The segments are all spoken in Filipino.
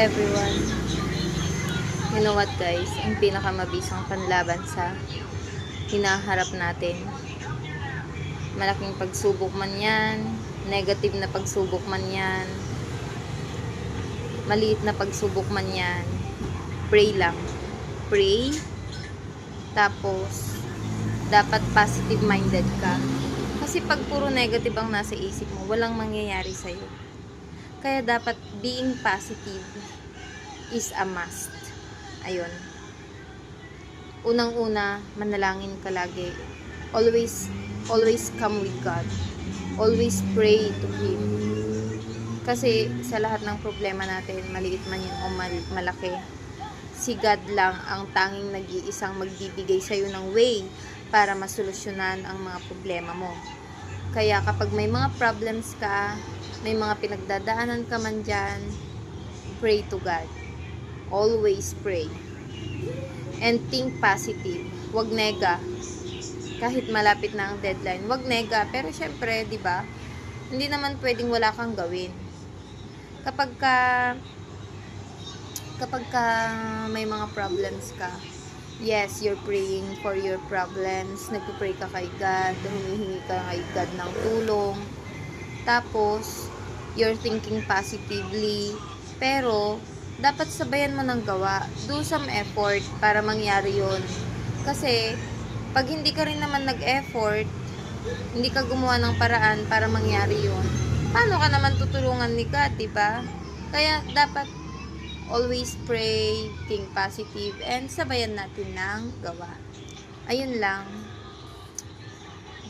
everyone. You know what guys, ang pinakamabisang panlaban sa hinaharap natin, malaking pagsubok man yan, negative na pagsubok man yan, maliit na pagsubok man yan, pray lang. Pray, tapos dapat positive minded ka. Kasi pag puro negative ang nasa isip mo, walang mangyayari sa'yo. Kaya dapat being positive is a must. Ayun. Unang-una, manalangin ka lagi. Always come with God. Always pray to Him. Kasi sa lahat ng problema natin, maliit man yun o malaki, si God lang ang tanging nag-iisang magbibigay sa'yo ng way para masolusyonan ang mga problema mo. Kaya kapag may mga problems ka, may mga pinagdadaanan ka man dyan, pray to God. Always pray. And think positive. Huwag nega. Kahit malapit na ang deadline, huwag nega. Pero syempre, di ba? Hindi naman pwedeng wala kang gawin. Kapag ka may mga problems ka, yes, you're praying for your problems. Nagpo-pray ka kay God, humihingi ka kay God ng tulong. Tapos, you're thinking positively. Pero, dapat sabayan mo ng gawa. Do some effort para mangyari yun. Kasi, pag hindi ka rin naman nag-effort, hindi ka gumawa ng paraan para mangyari yun, paano ka naman tutulungan ni God, diba? Kaya, dapat always pray, think positive, and sabayan natin ng gawa. Ayun lang.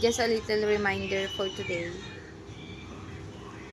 Just a little reminder for today.